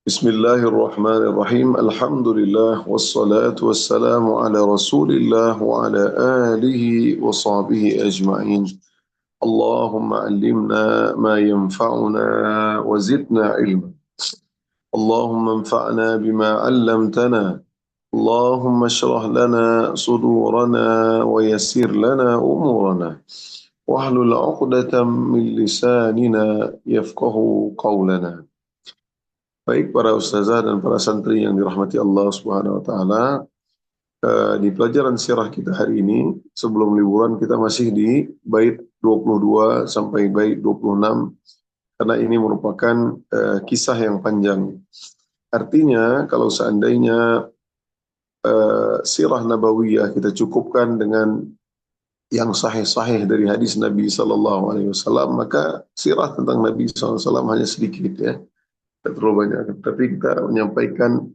Bismillahirrahmanirrahim. Alhamdulillah wassalatu wassalamu ala Rasulillah wa ala alihi wa sahbihi ajma'in. Allahumma allimna ma yanfa'una wa zidna ilma. Allahumma anfa'na bima 'allamtana. Allahumma shrah lana sudurana wa yassir lana umurana. Wahlul 'uqdatam min lisanina yafqahu qawlana. Baik para ustazah dan para santri yang dirahmati Allah Subhanahu wa taala, di pelajaran sirah kita hari ini sebelum liburan kita masih di bait 22 sampai bait 26 karena ini merupakan kisah yang panjang. Artinya kalau seandainya sirah nabawiyah kita cukupkan dengan yang sahih-sahih dari hadis Nabi sallallahu alaihi wasallam, maka sirah tentang Nabi sallallahu alaihi wasallam hanya sedikit ya. Tidak terlalu banyak, tapi kita menyampaikan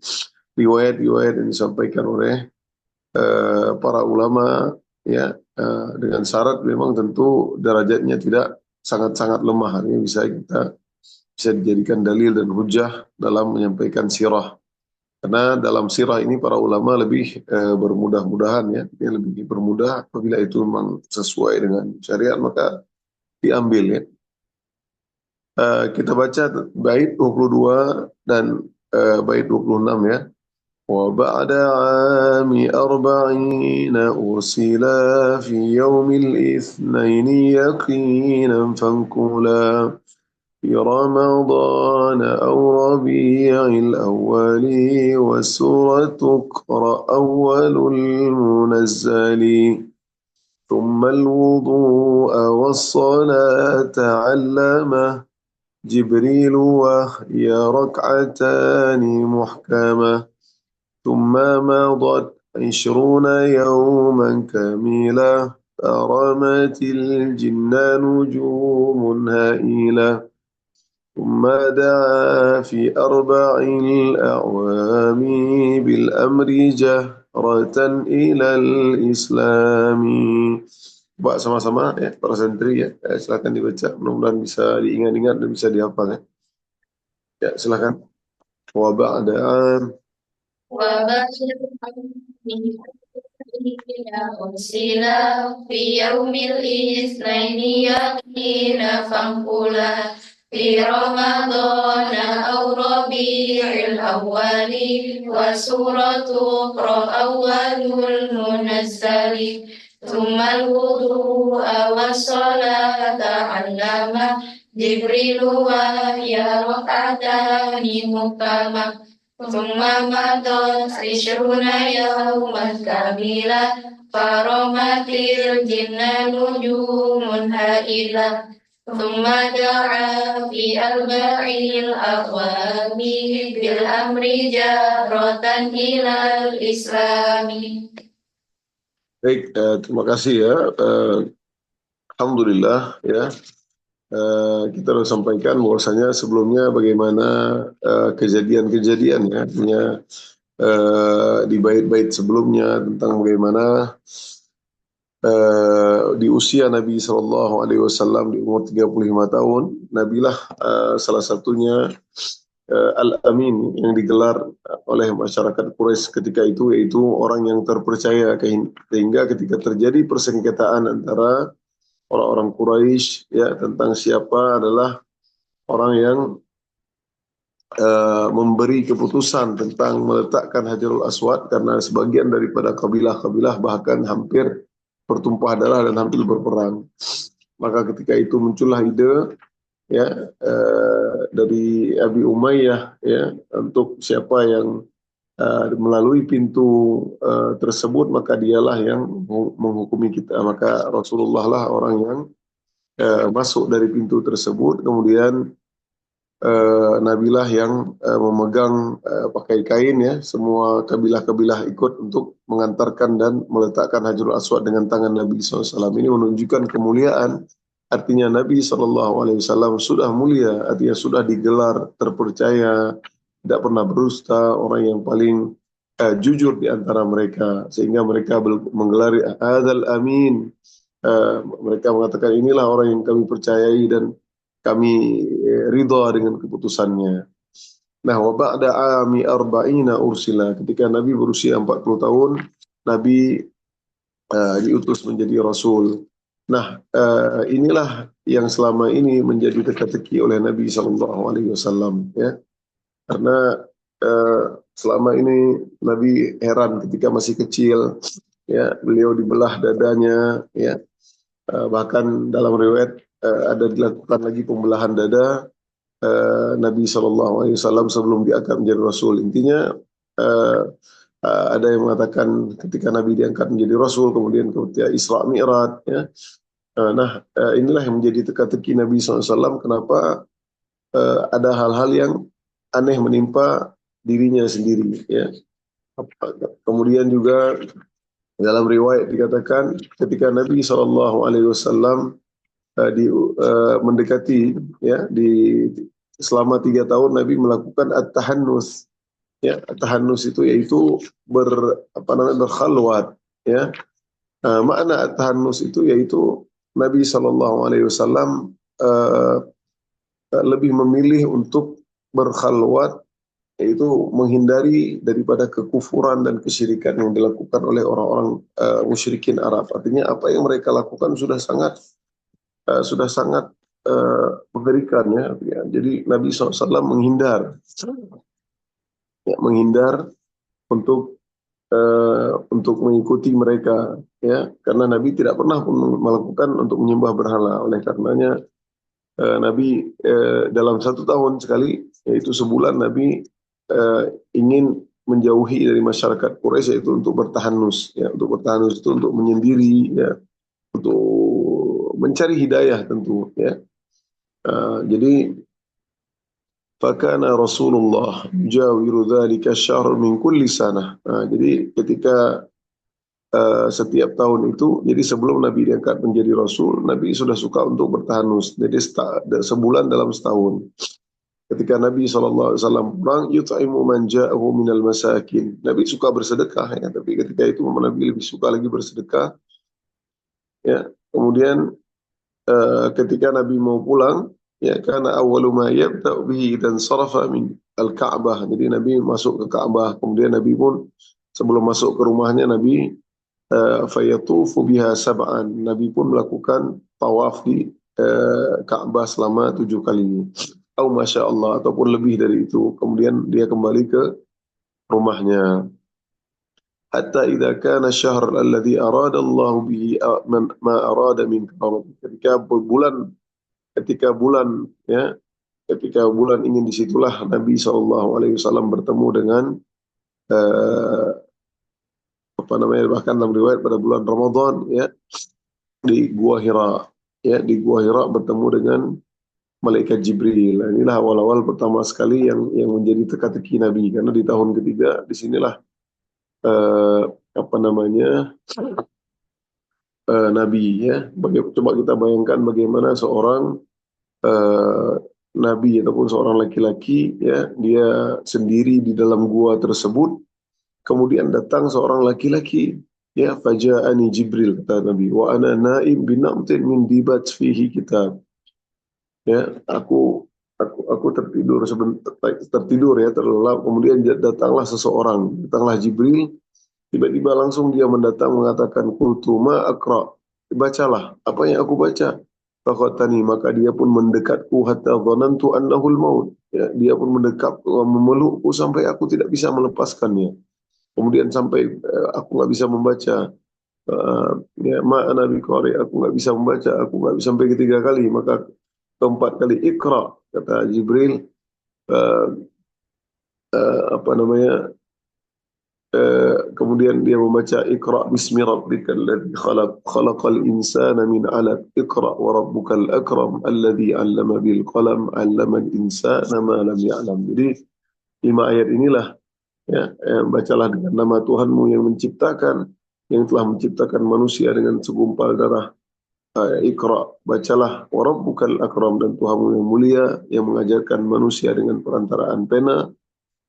riwayat-riwayat yang disampaikan oleh para ulama ya, dengan syarat memang tentu derajatnya tidak sangat-sangat lemah. Ini bisa dijadikan dalil dan hujah dalam menyampaikan sirah. Karena dalam sirah ini para ulama lebih bermudah-mudahan ya, dia lebih bermudah apabila itu memang sesuai dengan syariat maka diambil ya. Kita baca bait 22 dan bait 26 ya. Wa ba'da 'ami arba'ina ursila fi yaumil itsnaini yaqinan fankula fi ramadhan aw rabi'il awwali wa suratu qra awwalul munazzali ثم الوضوء والصلاة علمه جبريل وهي ركعتان محكمة ثم مضت 20 يوما كاملة فرمت الجنان نجوم هائلة ثم دعا في 4 الأعوام بالأمر جهرة إلى الإسلام. Coba sama-sama ya para santri ya, silakan dibaca, mudah-mudahan bisa diingat-ingat dan bisa dihafal ya. Ya silakan. Wa ba'da أرسلا في يوم الاثنين يقين فانقلا في رمضان أو ربيع الأول وسورة اقرأ أول المنزل ثم الوضوء والصلاة علم جبريل وهي ركعتان محكمة ثم مضت 20 يوما كاملة فرمت الجنان نجوم هائلة ثم دعا في 4 الأقوام بالأمر جهرة إلى الإسلام. Baik, terima kasih ya. Alhamdulillah ya. Kita sudah sampaikan bahwasanya sebelumnya bagaimana kejadian-kejadian ya, artinya di bait-bait sebelumnya tentang bagaimana di usia Nabi Shallallahu Alaihi Wasallam di umur 35 tahun, Nabilah salah satunya Al-Amin yang digelar oleh masyarakat Quraisy ketika itu, yaitu orang yang terpercaya, sehingga ketika terjadi persengketaan antara orang-orang Quraisy ya tentang siapa adalah orang yang memberi keputusan tentang meletakkan Hajarul Aswad, karena sebagian daripada kabilah-kabilah bahkan hampir bertumpah darah dan hampir berperang. Maka ketika itu muncullah ide ya dari Abi Umayyah ya, untuk siapa yang melalui pintu tersebut maka dialah yang menghukumi kita. Maka Rasulullah lah orang yang masuk dari pintu tersebut, kemudian Nabilah yang memegang pakai kain ya, semua kabilah-kabilah ikut untuk mengantarkan dan meletakkan Hajarul Aswad dengan tangan Nabi SAW. Ini menunjukkan kemuliaan, artinya Nabi SAW sudah mulia, artinya sudah digelar terpercaya, tidak pernah berdusta, orang yang paling jujur di antara mereka, sehingga mereka menggelari Hadzal Amin. Mereka mengatakan inilah orang yang kami percayai dan kami ridha dengan keputusannya. Nah, wa ba'da ami arba'ina ursila, ketika Nabi berusia 40 tahun, Nabi diutus menjadi rasul. Nah, inilah yang selama ini menjadi teka-teki oleh Nabi Shallallahu Alaihi Wasallam, ya, karena eh, selama ini Nabi heran ketika masih kecil, ya, beliau dibelah dadanya, ya, bahkan dalam riwayat ada dilakukan lagi pembelahan dada Nabi Shallallahu Alaihi Wasallam sebelum diangkat menjadi rasul. Intinya eh, ada yang mengatakan ketika Nabi diangkat menjadi rasul, kemudian ketika Isra Mi'raj, ya. Inilah yang menjadi teka-teki Nabi SAW. Kenapa ada hal-hal yang aneh menimpa dirinya sendiri, ya. Kemudian juga dalam riwayat dikatakan ketika Nabi SAW mendekati, ya, selama 3 tahun Nabi melakukan at-tahannus. Ya, at-tahannus itu yaitu berkhalwat, ya. Makna at-tahannus itu yaitu Nabi Shallallahu Alaihi Wasallam lebih memilih untuk berkhalwat, yaitu menghindari daripada kekufuran dan kesyirikan yang dilakukan oleh orang-orang musyrikin Arab. Artinya apa yang mereka lakukan sudah sangat mengerikan, ya. Jadi Nabi SAW menghindar, ya, menghindar untuk mengikuti mereka, ya, karena Nabi tidak pernah pun melakukan untuk menyembah berhala. Oleh karenanya Nabi dalam 1 tahun sekali, yaitu sebulan, Nabi ingin menjauhi dari masyarakat Quraisy, yaitu untuk bertahanus, ya, untuk bertahanus itu untuk menyendiri, ya, untuk mencari hidayah tentu, ya. Jadi fakana Rasulullah jawiru dzalika syahr min kulli sanah. Jadi ketika setiap tahun itu, jadi sebelum Nabi diangkat menjadi Rasul, Nabi sudah suka untuk bertahanus. Jadi sebulan dalam setahun. Ketika Nabi SAW pulang, yut'imu man ja'ahu minal masakin. Nabi suka bersedekah, ya, tapi ketika itu Nabi lebih suka lagi bersedekah, ya. Kemudian ketika Nabi mau pulang, ya, karena awwalu ma yabda'u bihi dan sarafa min al-Ka'bah. Jadi Nabi masuk ke Ka'bah, kemudian Nabi pun sebelum masuk ke rumahnya, Nabi fayatufu biha sab'an. Nabi pun melakukan tawaf di Ka'bah selama 7 kali. Atau Masya Allah, ataupun lebih dari itu. Kemudian dia kembali ke rumahnya. Hatta idza kana syahr alladhi arada Allah bihi ma arada min karam. Ketika bulan, ya, ketika bulan ingin, disitulah Nabi SAW bertemu dengan eh, bahkan dalam riwayat pada bulan Ramadan, ya, di Gua Hira, ya, di Gua Hira bertemu dengan malaikat Jibril. Nah, inilah awal-awal pertama sekali yang menjadi teka-teki Nabi, karena di tahun ketiga disinilah eh, Nabi, ya. Coba kita bayangkan bagaimana seorang eh, Nabi ataupun seorang laki-laki, ya, dia sendiri di dalam gua tersebut, kemudian datang seorang laki-laki, ya, faja'ani Jibril, kata Nabi, wa ana naim binamtin min dibat fihi kitab. Ya, aku tertidur, ya, terlelap, kemudian datanglah datanglah Jibril, tiba-tiba langsung dia mendatang mengatakan, qultu ma aqra, bacalah apa yang aku baca. Faqatani, maka dia pun mendekatku, hatta dhanantu annahu al-maut, ya, dia pun mendekat memelukku sampai aku tidak bisa melepaskannya. Kemudian sampai aku nggak bisa membaca. Ya, ana biqari, aku nggak bisa membaca, aku nggak bisa, sampai ketiga kali. Maka keempat kali, Iqra, kata Jibril, uh, apa namanya, kemudian dia membaca, Iqra bismi rabbikal ladzi khalaq, khalaqal insana min 'alaq, Iqra wa rabbukal akram alladzi 'allama bil qalam 'allamal insana ma lam ya'lam. Jadi 5 ayat inilah, ya, bacalah dengan nama Tuhanmu yang telah menciptakan manusia dengan segumpal darah. Iqra, bacalah, wa rabbukal akram, dan Tuhanmu yang mulia yang mengajarkan manusia dengan perantaraan pena,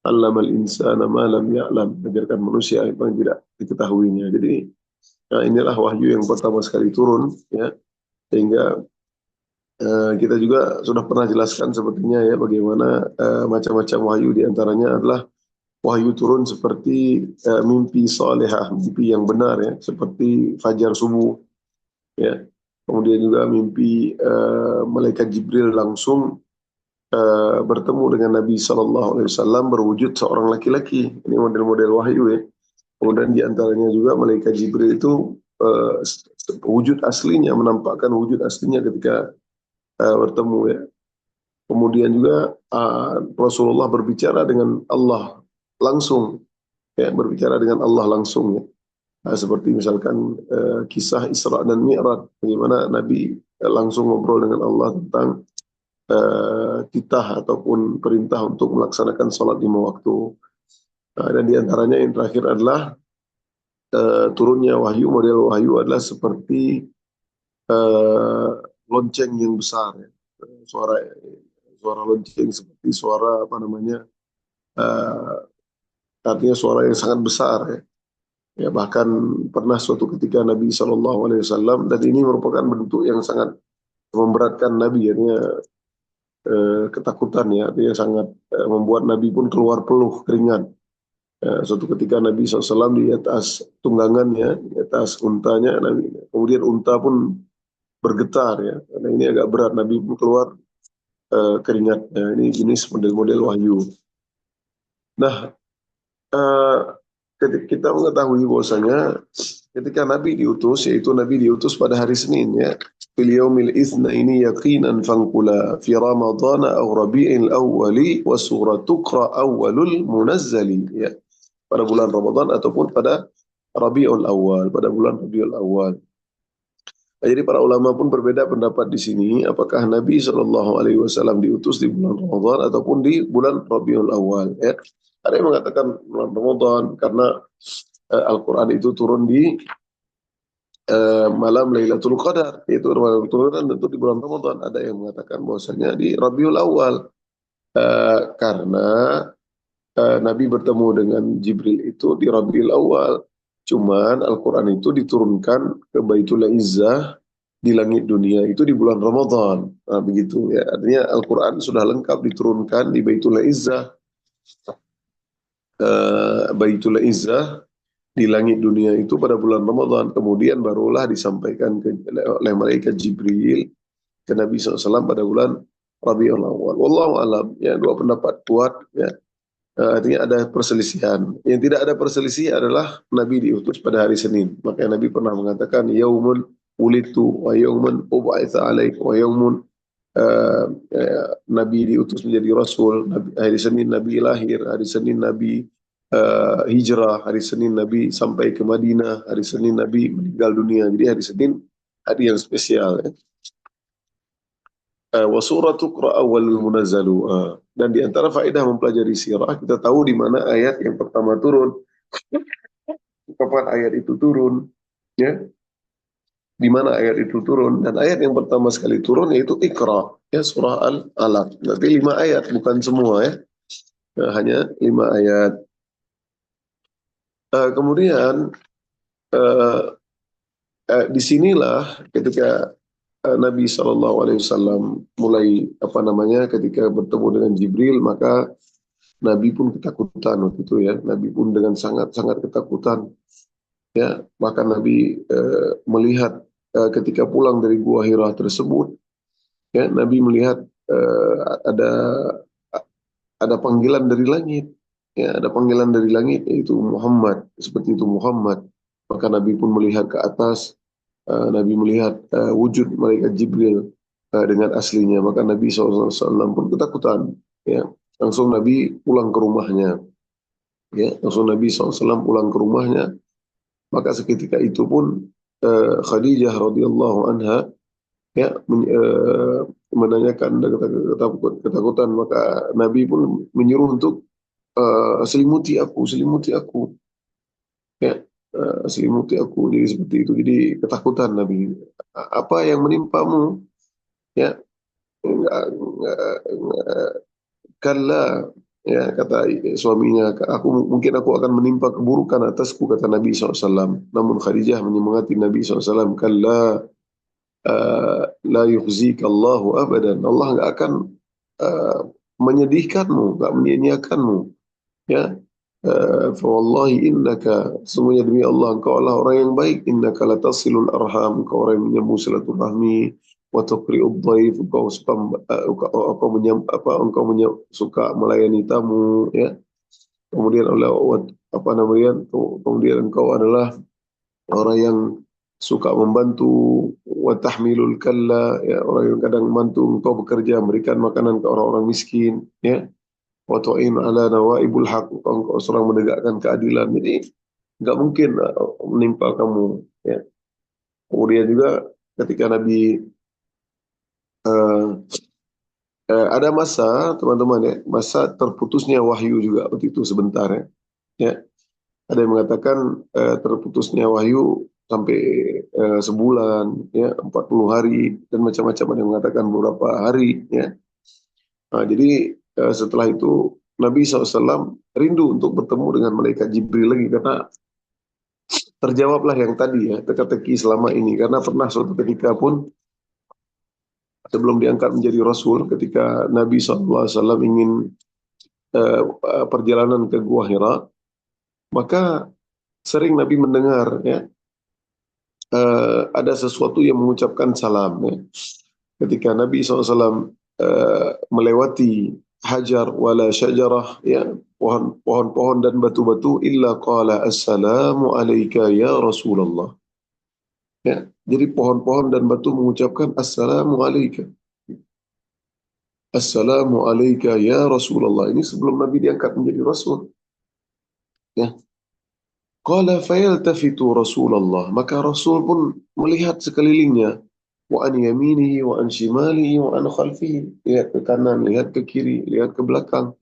allamal insana ma lam ya'lam, mengajarkan manusia apa yang tidak diketahuinya. Jadi, nah, inilah wahyu yang pertama sekali turun, ya, sehingga Kita juga sudah pernah jelaskan sepertinya ya bagaimana macam-macam wahyu, di antaranya adalah wahyu turun seperti mimpi salihah, mimpi yang benar ya, seperti fajar subuh ya. Kemudian juga mimpi malaikat Jibril langsung bertemu dengan Nabi Shallallahu Alaihi Wasallam berwujud seorang laki-laki. Ini model-model wahyu ya. Kemudian di antaranya juga malaikat Jibril itu wujud aslinya, menampakkan wujud aslinya ketika bertemu ya. Kemudian juga Rasulullah berbicara dengan Allah langsung, ya, berbicara dengan Allah langsung ya. Seperti misalkan kisah Isra dan Mi'raj, bagaimana Nabi langsung ngobrol dengan Allah tentang titah ataupun perintah untuk melaksanakan sholat 5 waktu. Dan di antaranya yang terakhir adalah turunnya wahyu, model wahyu adalah seperti lonceng yang besar ya. Suara suara lonceng seperti suara apa namanya, artinya suara yang sangat besar ya. Ya, bahkan pernah suatu ketika Nabi Shallallahu Alaihi Wasallam, dan ini merupakan bentuk yang sangat memberatkan Nabi, artinya ketakutan ya, artinya sangat membuat Nabi pun keluar peluh keringat. Suatu ketika Nabi SAW di atas tunggangannya, di atas untanya, Nabi, kemudian unta pun bergetar ya, karena ini agak berat, Nabi pun keluar keringat. Ini jenis model-model wahyu. Nah, ketika kita mengetahui bahwasanya ketika Nabi diutus, yaitu Nabi diutus pada hari Senin ya, fil yaumil itsnaini yaqinan fanqula fi ramadhana aw rabi'il awwali wa suratu tuqra awwalul munazzali ya, pada bulan Ramadan ataupun pada Rabiul Awal, pada bulan Rabiul Awal. Nah, jadi para ulama pun berbeda pendapat di sini, apakah Nabi Shallallahu Alaihi Wasallam diutus di bulan Ramadan ataupun di bulan Rabiul Awal ya. Ada yang mengatakan bulan Ramadan karena Al-Quran itu turun di malam Lailatul Qadar, yaitu turun tentu di bulan Ramadan. Ada yang mengatakan bahwasanya di Rabiul Awal karena Nabi bertemu dengan Jibril itu di Rabiul Awal. Cuman Al-Quran itu diturunkan ke Baitul Izzah di langit dunia itu di bulan Ramadan. Nah, begitu ya. Artinya Al-Quran sudah lengkap diturunkan di Baitul Izzah. Baitul Izzah di langit dunia itu pada bulan Ramadan. Kemudian barulah disampaikan oleh malaikat Jibril ke Nabi SAW pada bulan Rabiul Awal. Wallahu alam. Ya, dua pendapat kuat ya. Artinya ada perselisihan. Yang tidak ada perselisihan adalah Nabi diutus pada hari Senin. Makanya Nabi pernah mengatakan, Yaumun ulitu wa yaumun ub'itsa alaik wa yaumun Nabi diutus menjadi Rasul. Hari Senin Nabi lahir, hari Senin Nabi hijrah, hari Senin Nabi sampai ke Madinah, hari Senin Nabi meninggal dunia. Jadi hari Senin hari yang spesial ya. Wa suratu Qur'an awwalul munazzalu. Dan di antara faedah mempelajari sirah, kita tahu di mana ayat yang pertama turun, kapan ayat itu turun, ya, di mana ayat itu turun. Dan ayat yang pertama sekali turun yaitu Iqra, ya, surah Al-Alaq. Berarti 5 ayat, bukan semua ya, hanya 5 ayat. Kemudian disinilah ketika Nabi Shallallahu Alaihi Wasallam mulai ketika bertemu dengan Jibril, maka Nabi pun ketakutan waktu itu ya. Nabi pun dengan sangat-sangat ketakutan ya. Bahkan Nabi melihat ketika pulang dari Gua Hira tersebut ya, Nabi melihat ada panggilan dari langit ya, ada panggilan dari langit yaitu Muhammad, seperti itu Muhammad. Maka Nabi pun melihat ke atas. Nabi melihat wujud malaikat Jibril dengan aslinya, maka Nabi SAW pun ketakutan. Ya, langsung Nabi pulang ke rumahnya. Ya, langsung Nabi SAW pulang ke rumahnya. Maka seketika itu pun Khadijah radhiyallahu anha ya menanyakan ketakutan, maka Nabi pun menyuruh untuk selimuti aku. Ya. Selimuti aku, jadi seperti itu. Jadi ketakutan Nabi. Apa yang menimpamu? Ya, kalla, ya, kata suaminya, mungkin aku akan menimpa keburukan atasku, kata Nabi SAW. Namun Khadijah menyemangati Nabi SAW, kalla, la yukhzika Allahu abadan. Allah nggak akan uh, menyedihkanmu, nggak menyia-nyiakanmu. Ya, fa wallahi innaka, sungguhnya demi Allah engkau adalah orang yang baik. Innaka latasilul arham, engkau orang yang menyambung silaturahmi. Wa tuqri'ud dhaif, engkau suka suka melayani tamu. Ya, kemudian kemudian engkau adalah orang yang suka membantu. Wa tahmilul kalla, ya, orang yang kadang membantu engkau bekerja, memberikan makanan ke orang-orang miskin. Ya, wa tu'in ala nawaibul haq, engkau seorang menegakkan keadilan. Jadi nggak mungkin menimpa kamu. Ya. Kemudian juga ketika Nabi ada masa, teman-teman, ya, masa terputusnya wahyu juga waktu itu sebentar, ya. Ya. Ada yang mengatakan terputusnya wahyu sampai sebulan, ya, 40 hari, dan macam-macam. Ada yang mengatakan beberapa hari. Ya. Nah, jadi setelah itu Nabi SAW rindu untuk bertemu dengan malaikat Jibril lagi, karena terjawablah yang tadi, ya, teka-teki selama ini. Karena pernah suatu ketika pun sebelum diangkat menjadi Rasul, ketika Nabi SAW ingin perjalanan ke Gua Hira, maka sering Nabi mendengar, ya, ada sesuatu yang mengucapkan salam. Ya. Ketika Nabi SAW melewati hajar wala syajarah, ya, pohon-pohon dan batu-batu, illa qala assalamu alayka ya Rasulullah. Ya, jadi pohon-pohon dan batu mengucapkan assalamu alayka. Assalamu alayka ya Rasulullah. Ini sebelum Nabi diangkat menjadi Rasul. Ya. Qala fayaltafitu Rasulullah. Maka Rasul pun melihat sekelilingnya. Wa an yaminihi wa an shimalihi wa an khalfihi. Lihat ke kanan, lihat ke kiri, lihat ke belakang.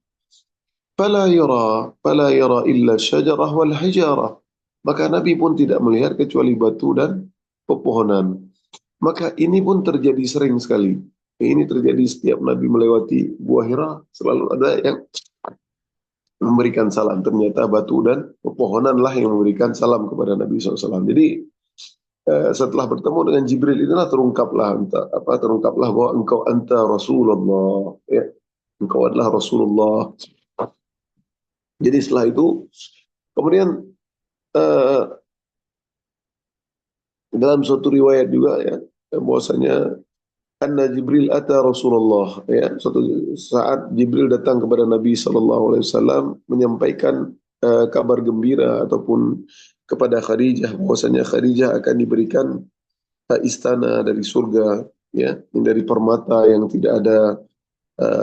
Fala yara illa syajarah wal hijarah. Maka Nabi pun tidak melihat kecuali batu dan pepohonan. Maka ini pun terjadi sering sekali. Ini terjadi setiap Nabi melewati Gua Hira, selalu ada yang memberikan salam. Ternyata batu dan pepohonan lah yang memberikan salam kepada Nabi SAW. Jadi setelah bertemu dengan Jibril itulah terungkaplah bahwa engkau anta Rasulullah, ya, engkau adalah Rasulullah. Jadi setelah itu kemudian dalam suatu riwayat juga, ya, bahwasanya anna Jibril ata Rasulullah, ya, suatu saat Jibril datang kepada Nabi SAW menyampaikan kabar gembira ataupun kepada Khadijah, bahwasanya Khadijah akan diberikan istana dari surga, ya, dari permata yang tidak ada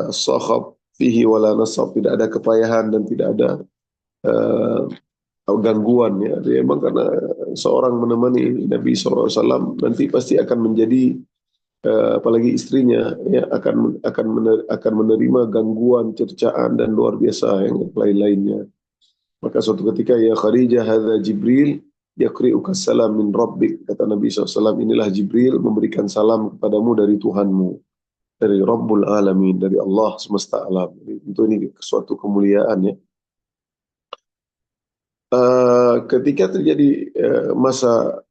sakhab fihi wala nasab, tidak ada kepayahan dan tidak ada gangguan, ya. Jadi memang karena seorang menemani Nabi SAW nanti pasti akan menjadi apalagi istrinya, ya, akan menerima gangguan, cercaan dan luar biasa yang lain-lainnya. Maka suatu ketika, ya Khadijah, hadza Jibril yaqri'uka salam min rabbik, kata Nabi SAW, inilah Jibril memberikan salam kepadamu dari Tuhanmu, dari Rabbul Alamin, dari Allah semesta alam. Jadi, tentu ini suatu kemuliaan, ya. Ketika terjadi masa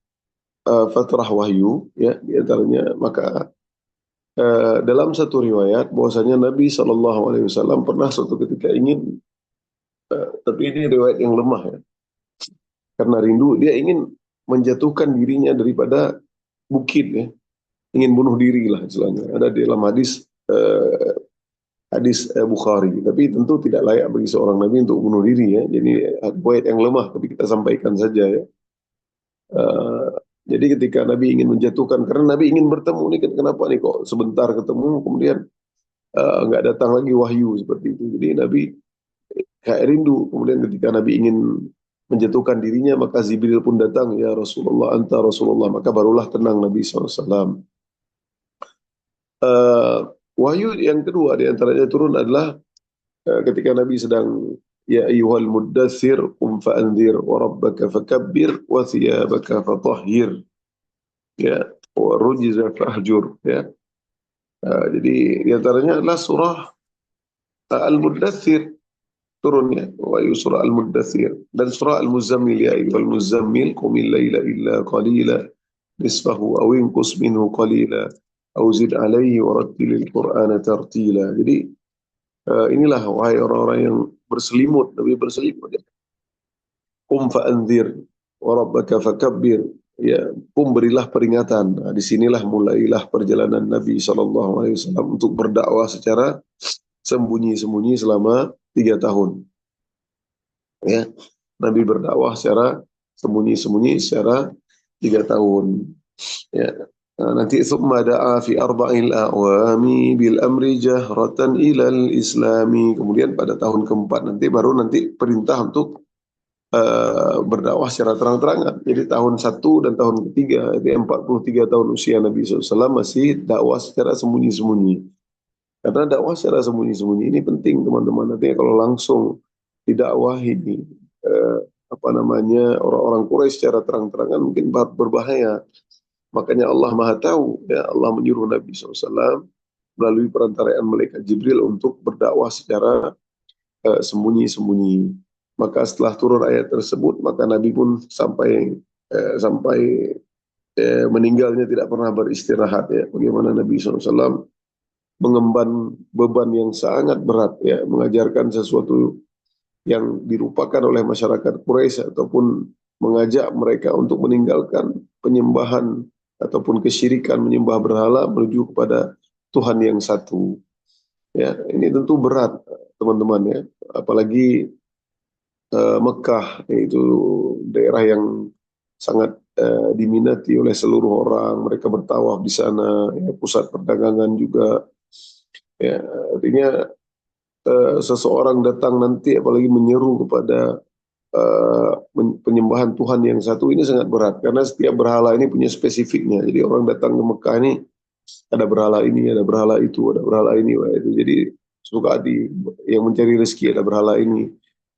fatrah wahyu, ya, di antaranya, maka dalam satu riwayat bahwasanya Nabi SAW pernah suatu ketika ingin, tapi ini riwayat yang lemah, ya, karena rindu dia ingin menjatuhkan dirinya daripada bukit, ya, ingin bunuh diri lah istilahnya. Ada di dalam hadis Bukhari, tapi tentu tidak layak bagi seorang Nabi untuk bunuh diri, ya. Jadi riwayat yang lemah, tapi kita sampaikan saja, ya. Jadi ketika Nabi ingin menjatuhkan, karena Nabi ingin bertemu nih, kenapa nih kok sebentar ketemu kemudian nggak datang lagi wahyu seperti itu. Jadi Nabi kayak rindu. Kemudian ketika Nabi ingin menjatuhkan dirinya, maka Jibril pun datang, ya Rasulullah, anta Rasulullah. Maka barulah tenang Nabi SAW. Wahyu yang kedua di antaranya turun adalah ketika Nabi sedang, ya ayyuhal muddathir qum fa'anzir wa rabbaka fakabbir wa thiyabaka fatahhir, ya, wa rujza fahjur, ya. Jadi di antaranya adalah surah Al-Muddathir turunnya, wa surah Al-Muddathir, dan surah Al-Muzammil, ya ayyuhal muzammil qumil laila illa qalila nisfahu aw inqus minhu qalila aw zid alaihi warattilil qur'ana tartila. Jadi inilah wahai orang-orang yang berselimut, Nabi berselimut ya. Qum fa'anzir wa rabbaka fakabbir. Ya, qum berilah peringatan. Nah, disinilah mulailah perjalanan Nabi SAW untuk berdakwah secara sembunyi-sembunyi selama 3 tahun. Ya, Nabi berdakwah secara sembunyi-sembunyi secara 3 tahun. Ya. Nah, nanti thumma da'a fi arba'il a'wami bil amri jahratan ilal islami. Kemudian pada tahun keempat nanti perintah untuk berdakwah secara terang-terangan. Jadi tahun 1 dan tahun ketiga, itu 43 tahun usia Nabi SAW masih dakwah secara sembunyi-sembunyi. Karena dakwah secara sembunyi-sembunyi ini penting teman-teman. Nanti kalau langsung didakwahi eh, orang-orang Quraisy secara terang-terangan mungkin berbahaya. Makanya Allah Maha Tahu, ya Allah menyuruh Nabi SAW melalui perantaraan malaikat Jibril untuk berdakwah secara sembunyi-sembunyi. Maka setelah turun ayat tersebut, maka Nabi pun sampai meninggalnya tidak pernah beristirahat ya. Bagaimana Nabi SAW mengemban beban yang sangat berat ya, mengajarkan sesuatu yang dilupakan oleh masyarakat Quraisy ataupun mengajak mereka untuk meninggalkan penyembahan ataupun kesyirikan menyembah berhala menuju kepada Tuhan yang satu. Ya, ini tentu berat teman-teman ya, apalagi Mekah yaitu daerah yang sangat diminati oleh seluruh orang. Mereka bertawaf di sana, ya, pusat perdagangan juga. Ya, artinya seseorang datang nanti apalagi menyeru kepada penyembahan Tuhan yang satu ini sangat berat karena setiap berhala ini punya spesifiknya. Jadi orang datang ke Mekah ini ada berhala ini, ada berhala itu, ada berhala ini, itu. Jadi suka hati yang mencari rezeki ada berhala ini,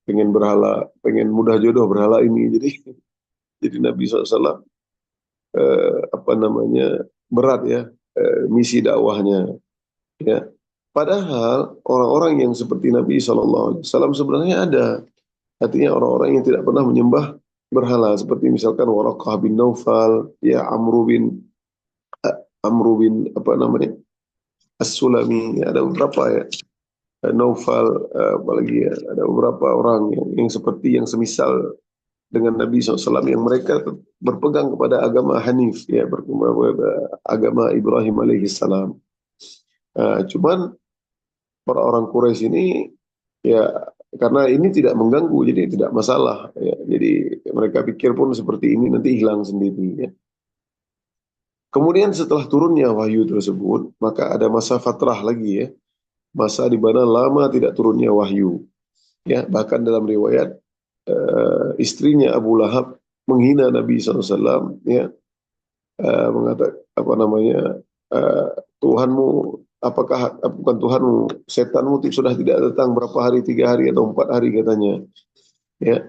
pengen mudah jodoh berhala ini. Jadi Nabi SAW berat ya misi dakwahnya. Ya. Padahal orang-orang yang seperti Nabi SAW sebenarnya ada. Artinya orang-orang yang tidak pernah menyembah berhala seperti misalkan Waraqah bin Naufal, ya Amru bin As-Sulami, ya, ada beberapa ya. Naufal, apalagi ya, ada beberapa orang yang seperti yang semisal dengan Nabi SAW yang mereka berpegang kepada agama Hanif, ya, berpegang kepada agama Ibrahim alaihissalam. Cuman orang-orang Quraisy ini ya karena ini tidak mengganggu, jadi tidak masalah. Ya. Jadi mereka pikir pun seperti ini nanti hilang sendiri. Ya. Kemudian setelah turunnya wahyu tersebut, maka ada masa fatrah lagi ya, masa di mana lama tidak turunnya wahyu. Ya, bahkan dalam riwayat istrinya Abu Lahab menghina Nabi SAW, ya, mengatakan Tuhanmu, apakah bukan Tuhanmu, setanmu sudah tidak datang berapa hari, 3 hari atau 4 hari katanya. Ya,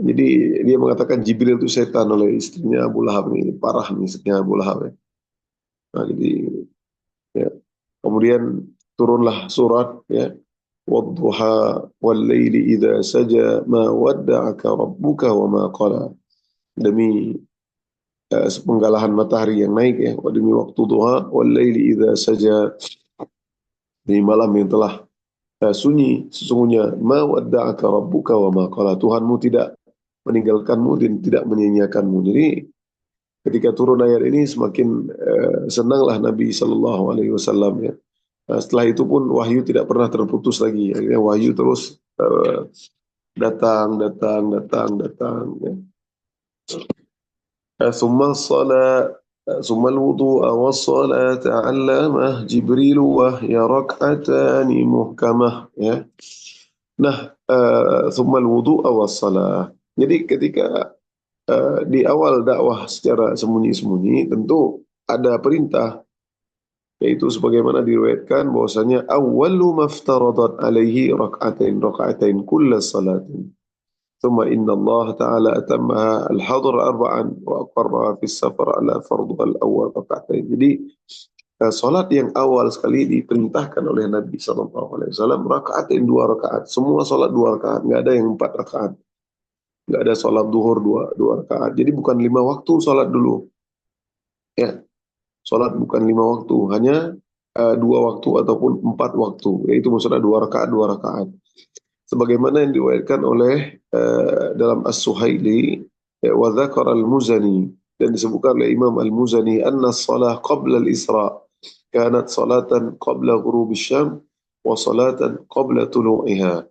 jadi dia mengatakan Jibril itu setan oleh istrinya Abu Lahab ini, parah nih istrinya Abu Lahab ya. Nah, jadi ya, kemudian turunlah surat ya, wadduha wal laili idza saja ma wadda'aka rabbuka wa ma qala. Demi penggalahan matahari yang naik ya, demi waktu duha wal laili idza saja, di malam yang telah sunyi, sesungguhnya ma wadda'aka rabbuka wa ma qala, Tuhanmu tidak meninggalkanmu dan tidak menyanyiakanmu. Jadi ketika turun ayat ini semakin senanglah Nabi SAW ya. Nah, setelah itu pun wahyu tidak pernah terputus lagi. Akhirnya wahyu terus datang. Ya. Summa salat, summa al-wudu'a was-salata 'allamah Jibril wa hiya rak'atani muhkamah. Ya. Nah, summa al-wudu'a was-salah. Jadi ketika di awal dakwah secara sembunyi-sembunyi tentu ada perintah, yaitu sebagaimana diriwayatkan bahwasanya awwalu maftaradat alaihi rak'atain kulla salatin thumma inna Allah ta'ala atammaha al-hadr arba'an wa aqarraha fi safar ala fardhu al-awwal rak'atain. Jadi salat yang awal sekali diperintahkan oleh Nabi SAW rak'atain, 2 rakaat. Semua salat 2 rakaat, nggak ada yang 4 rakaat. Nggak ada sholat duhur dua rakaat. Jadi bukan 5 waktu sholat dulu. Ya, sholat bukan 5 waktu, hanya 2 waktu ataupun 4 waktu, yaitu maksudnya 2 rakaat, 2 rakaat. Sebagaimana yang diriwayatkan oleh dalam As-Suhaili wa dzakara al-Muzani, dan disebutkan oleh Imam Al-Muzani anna shalah qabla al-Isra kanat salatan qabla ghurub asy-syam wa salatan qabla tulu'iha.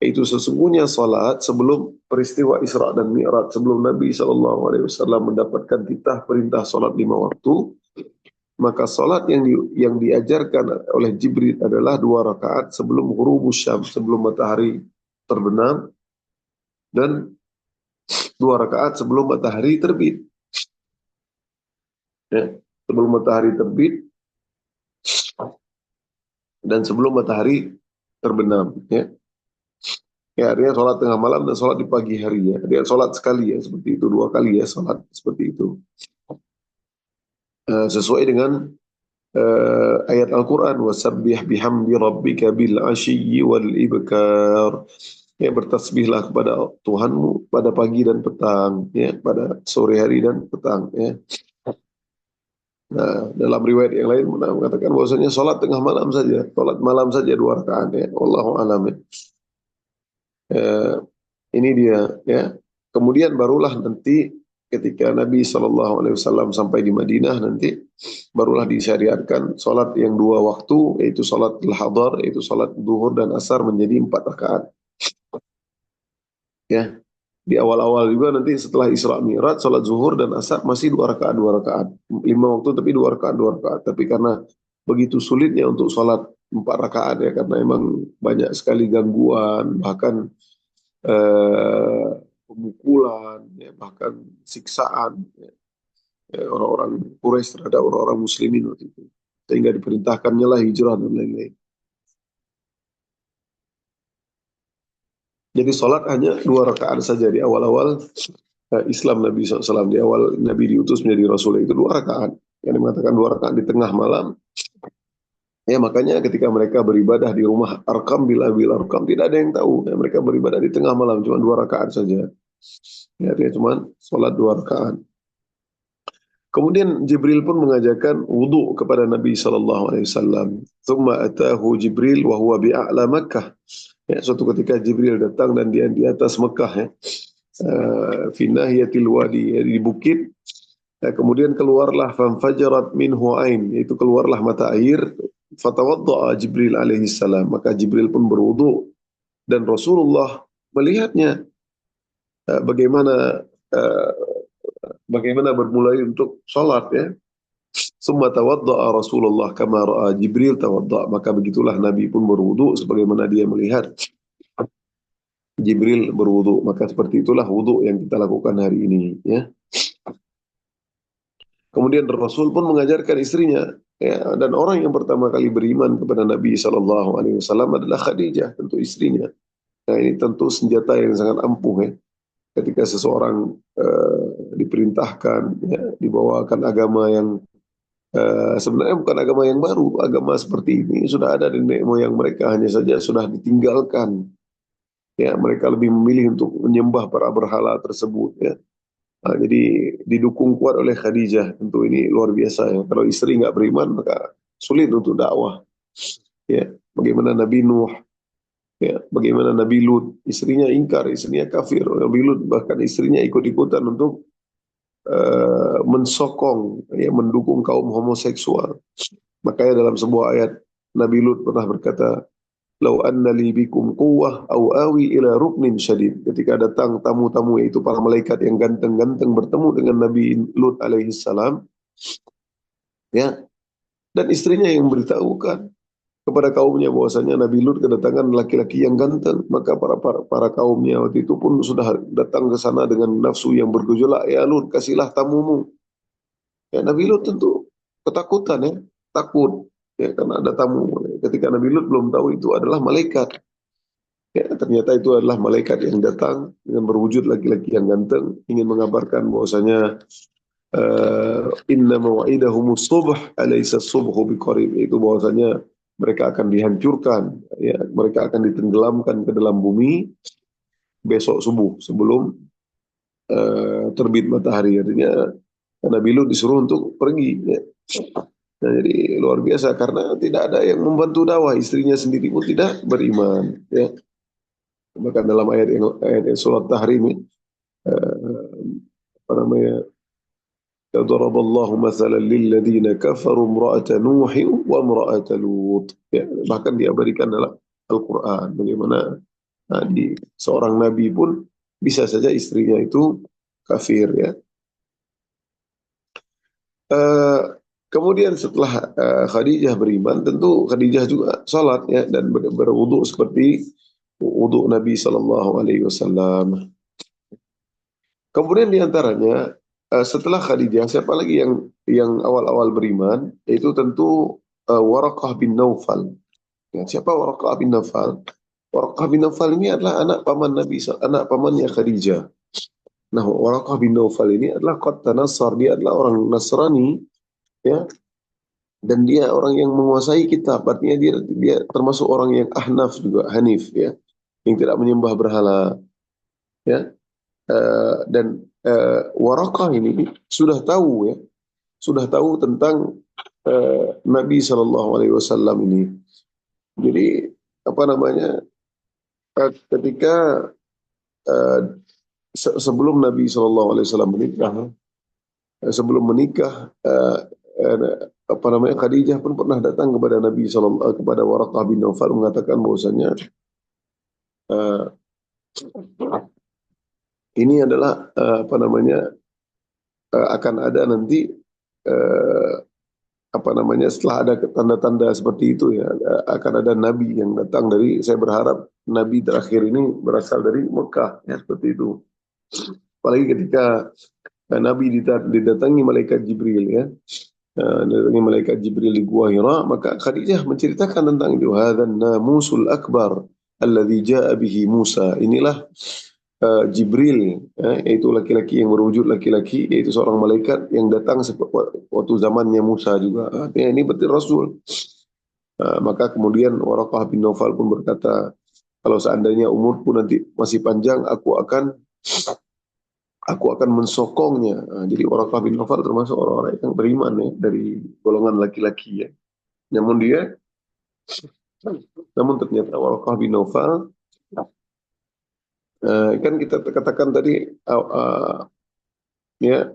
Itu sesungguhnya salat sebelum peristiwa Isra dan Mi'raj, sebelum Nabi SAW mendapatkan titah perintah salat 5 waktu, maka salat yang diajarkan oleh Jibril adalah 2 rakaat sebelum ghurubus syam, sebelum matahari terbenam, dan 2 rakaat sebelum matahari terbit. Ya, sebelum matahari terbit dan sebelum matahari terbenam. Ya, ya artinya sholat tengah malam dan sholat di pagi hari ya. Dia sholat sekali ya, seperti itu, 2 kali ya sholat seperti itu. Sesuai dengan ayat Al-Quran, wasabbih bihamdi rabbika bil ashiyyi wal ibkar. Ya, bertasbihlah kepada Tuhanmu pada pagi dan petang, ya, pada sore hari dan petang, ya. Nah, dalam riwayat yang lain mengatakan bahwasanya sholat tengah malam saja, sholat malam saja 2 rakaat, ya. Wallahu a'lam. Ya. Ini dia, ya. Kemudian barulah nanti ketika Nabi SAW sampai di Madinah nanti barulah disyariatkan sholat yang 2 waktu, yaitu sholat al-hadar, yaitu sholat duhur dan asar menjadi 4 rakaat. Ya, di awal-awal juga nanti setelah Isra Mi'raj sholat zuhur dan asar masih 2 rakaat, 2 rakaat, 5 waktu tapi 2 rakaat, 2 rakaat. Tapi karena begitu sulitnya untuk sholat 4 rakaat ya, karena emang banyak sekali gangguan, bahkan eh, pemukulan, ya, bahkan siksaan, ya, orang-orang Quraisy terhadap orang-orang Muslimin waktu itu, sehingga diperintahkannya lah hijrah dan lain-lain. Jadi sholat hanya 2 rakaat saja di awal-awal Islam Nabi SAW, di awal Nabi diutus menjadi Rasul itu 2 rakaat. Yang mengatakan 2 rakaat di tengah malam. Ya, makanya ketika mereka beribadah di rumah Arkam bil Abil Arkam, tidak ada yang tahu. Ya, mereka beribadah di tengah malam cuma 2 rakaat saja. Ya, dia cuma sholat 2 rakaat. Kemudian Jibril pun mengajarkan wudhu kepada Nabi SAW. Thumma atahu Jibril wa huwa bi'a'la Makkah. Ya, suatu ketika Jibril datang dan dia di atas Mekah, ya. Fi nahiyatil wadi, ya, di bukit. Ya, kemudian keluarlah fanfajarat minhu ain, yaitu keluarlah mata air. Fatawadda'a Jibril alaihi salam, maka Jibril pun berwudu dan Rasulullah melihatnya bagaimana uh, bagaimana bermulai untuk sholat, ya. Summa tawadda'a Rasulullah kama ra'a Jibril tawadda'a, maka begitulah Nabi pun berwudu sebagaimana dia melihat Jibril berwudu. Maka seperti itulah wudu yang kita lakukan hari ini, ya. Kemudian Rasul pun mengajarkan istrinya, ya, dan orang yang pertama kali beriman kepada Nabi SAW adalah Khadijah, tentu istrinya. Nah, ini tentu senjata yang sangat ampuh, ya. Ketika seseorang diperintahkan, ya, dibawakan agama yang sebenarnya bukan agama yang baru, agama seperti ini sudah ada di nenek moyang mereka, hanya saja sudah ditinggalkan. Ya, mereka lebih memilih untuk menyembah para berhala tersebut, ya. Nah, jadi didukung kuat oleh Khadijah, tentu ini luar biasa, ya. Kalau istri nggak beriman maka sulit untuk dakwah. Ya, bagaimana Nabi Nuh, ya, bagaimana Nabi Lut, istrinya ingkar, istrinya kafir. Nabi Lut bahkan istrinya ikut-ikutan untuk mensokong, ya, mendukung kaum homoseksual. Makanya dalam sebuah ayat Nabi Lut pernah berkata, "Lau anna li bikum quwwah aw awi ila ruknin syadid." Ketika datang tamu-tamu, yaitu para malaikat yang ganteng-ganteng bertemu dengan Nabi Lut alaihi salam, ya, dan istrinya yang memberitahukan kepada kaumnya bahwasanya Nabi Lut kedatangan laki-laki yang ganteng, maka para kaumnya waktu itu pun sudah datang ke sana dengan nafsu yang bergejolak, "Ya Lut, kasihlah tamumu." Ya, Nabi Lut tentu ketakutan, ya, takut, ya, karena ada tamu. Ketika Nabi Lut belum tahu itu adalah malaikat. Ya, ternyata itu adalah malaikat yang datang dengan berwujud laki-laki yang ganteng, ingin mengabarkan bahwasanya inna maw'idahumus subh alaysa subhu biqarib, itu bahwasanya mereka akan dihancurkan, ya, mereka akan ditenggelamkan ke dalam bumi besok subuh sebelum terbit matahari. Artinya Nabi Lut disuruh untuk pergi. Ya. Nah, jadi luar biasa karena tidak ada yang membantu dakwah, istrinya sendiri pun tidak beriman. Ya. Bahkan dalam ayat surat Tahrim, apa namanya? Daraballahu mathalan lilladzina kafaru imra'ata Nuh wa imra'ata Lut. Ya, bahkan diabadikan dalam Al-Qur'an bagaimana seorang nabi pun bisa saja istrinya itu kafir ya. Eh, Kemudian setelah Khadijah beriman, tentu Khadijah juga salat ya dan berwudu seperti wudu Nabi Shallallahu Alaihi Wasallam. Kemudian diantaranya setelah Khadijah siapa lagi yang awal-awal beriman? Yaitu tentu Waraqah bin Naufal. Ya, siapa Waraqah bin Naufal? Waraqah bin Naufal ini adalah anak paman Nabi, anak pamannya Khadijah. Nah, Waraqah bin Naufal ini adalah qad tanassar, dia adalah orang Nasrani ya, dan dia orang yang menguasai kitab, artinya dia termasuk orang yang ahnaf juga, hanif ya, yang tidak menyembah berhala ya. Dan Waraqah ini sudah tahu ya, sudah tahu tentang Nabi Shallallahu Alaihi Wasallam ini. Jadi apa namanya, ketika sebelum Nabi Shallallahu Alaihi Wasallam menikah, sebelum menikah, apa namanya, Khadijah pun pernah datang kepada Nabi Shallallahu, kepada Waraqah bin Naufal mengatakan bahwasanya uh, ini adalah apa namanya, akan ada nanti uh, apa namanya, setelah ada tanda-tanda seperti itu ya, akan ada Nabi yang datang dari, saya berharap Nabi terakhir ini berasal dari Mekah ya, seperti itu. Apalagi ketika Nabi didatangi malaikat Jibril ya, didatangi malaikat Jibril di Gua Hira, maka Khadijah menceritakan tentang itu. Hadzan namusul akbar alladzi jaa bihi Musa. Inilah Jibril, yaitu laki-laki yang berwujud laki-laki, yaitu seorang malaikat yang datang waktu zamannya Musa juga. Artinya ini betul Rasul. Maka kemudian Waraqah bin Naufal pun berkata, kalau seandainya umurku nanti masih panjang, aku akan mensokongnya. Jadi Waraqah bin Naufal termasuk orang-orang yang beriman ya, dari golongan laki-laki ya. Namun ternyata Waraqah bin Naufal, kan kita katakan tadi ya,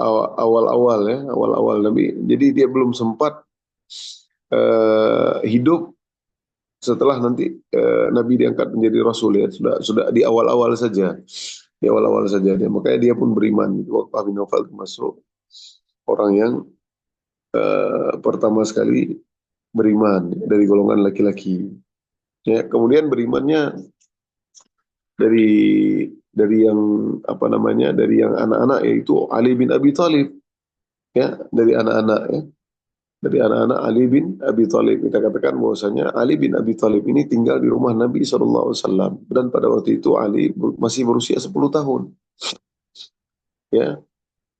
awal-awal Nabi. Jadi dia belum sempat hidup setelah nanti Nabi diangkat menjadi Rasul ya, sudah di awal-awal saja. Di awal-awal saja dia, makanya dia pun beriman. Waraqah bin Naufal termasuk orang yang pertama sekali beriman dari golongan laki-laki. Ya, kemudian berimannya dari yang apa namanya, dari yang anak-anak, yaitu Ali bin Abi Thalib ya, dari anak-anak ya, dari anak-anak Ali bin Abi Thalib. Kita katakan bahwasanya Ali bin Abi Thalib ini tinggal di rumah Nabi SAW, dan pada waktu itu Ali masih berusia 10 tahun ya.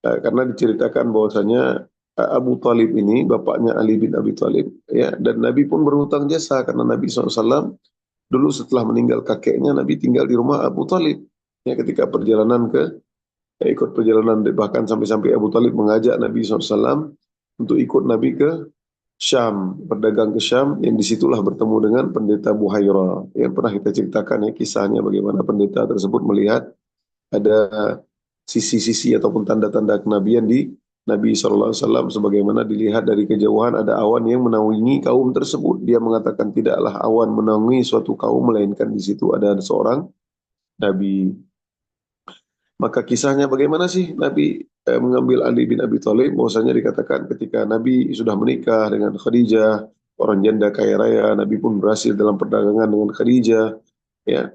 Karena diceritakan bahwasanya Abu Thalib ini bapaknya Ali bin Abi Thalib ya, dan Nabi pun berhutang jasa karena Nabi SAW dulu setelah meninggal kakeknya, Nabi tinggal di rumah Abu Thalib ya, ketika ikut perjalanan, bahkan sampai-sampai Abu Thalib mengajak Nabi SAW untuk ikut Nabi ke Syam, berdagang ke Syam, yang disitulah bertemu dengan pendeta Buhaira yang pernah kita ceritakan ya, kisahnya bagaimana pendeta tersebut melihat ada sisi-sisi ataupun tanda-tanda kenabian di Nabi SAW, sebagaimana dilihat dari kejauhan ada awan yang menaungi kaum tersebut. Dia mengatakan tidaklah awan menaungi suatu kaum, melainkan di situ ada seorang Nabi. Maka kisahnya bagaimana sih Nabi mengambil Ali bin Abi Thalib? Bahwasanya dikatakan ketika Nabi sudah menikah dengan Khadijah, orang janda kaya raya, Nabi pun berhasil dalam perdagangan dengan Khadijah. Ya,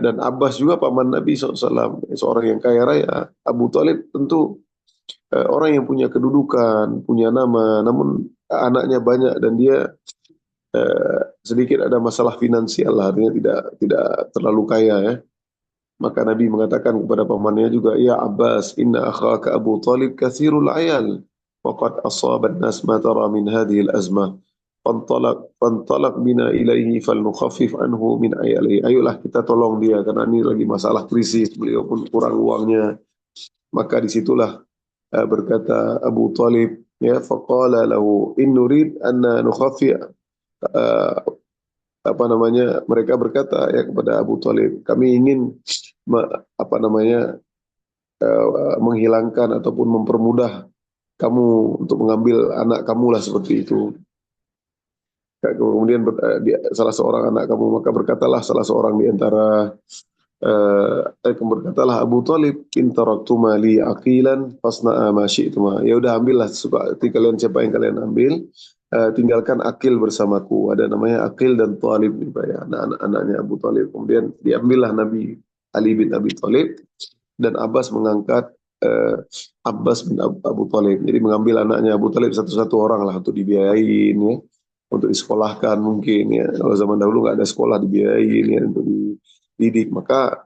dan Abbas juga paman Nabi SAW, seorang yang kaya raya. Abu Thalib tentu orang yang punya kedudukan, punya nama, namun anaknya banyak dan dia sedikit ada masalah finansial lah, artinya tidak terlalu kaya ya. Maka Nabi mengatakan kepada pamannya juga, ya Abbas, inna akhaka Abu Talib kathirul ayal, wa qad asabat nas ma tara min hadhihi al-azmah. Fantalaq bina ilaihi falnukhaffif anhu min ayalihi. Ayolah kita tolong dia karena ini lagi masalah krisis, beliau pun kurang uangnya. maka disitulah berkata Abu Talib, ya, faqala lahu in nurid an nukhaffi, uh, apa namanya, mereka berkata ya kepada Abu Talib, kami ingin apa namanya, menghilangkan ataupun mempermudah kamu untuk mengambil anak kamu lah, seperti itu. Kemudian salah seorang anak kamu, maka berkatalah salah seorang di antara berkatalah Abu Talib, in taraktuma li aqilan fasna'a ma syi'tuma. Ya udah, ambillah suka hati kalian siapa yang kalian ambil, tinggalkan Akil bersamaku. Ada namanya Akil dan Talib nih Pak, ya, anak-anaknya Abu Talib. Kemudian diambillah Nabi Ali bin Abi Talib, dan Abbas mengangkat Abbas bin Abu Talib. Jadi mengambil anaknya Abu Talib satu-satu orang lah untuk dibiayain, ya, untuk disekolahkan mungkin, ya. Kalau zaman dahulu nggak ada sekolah, dibiayain ya untuk dididik. Maka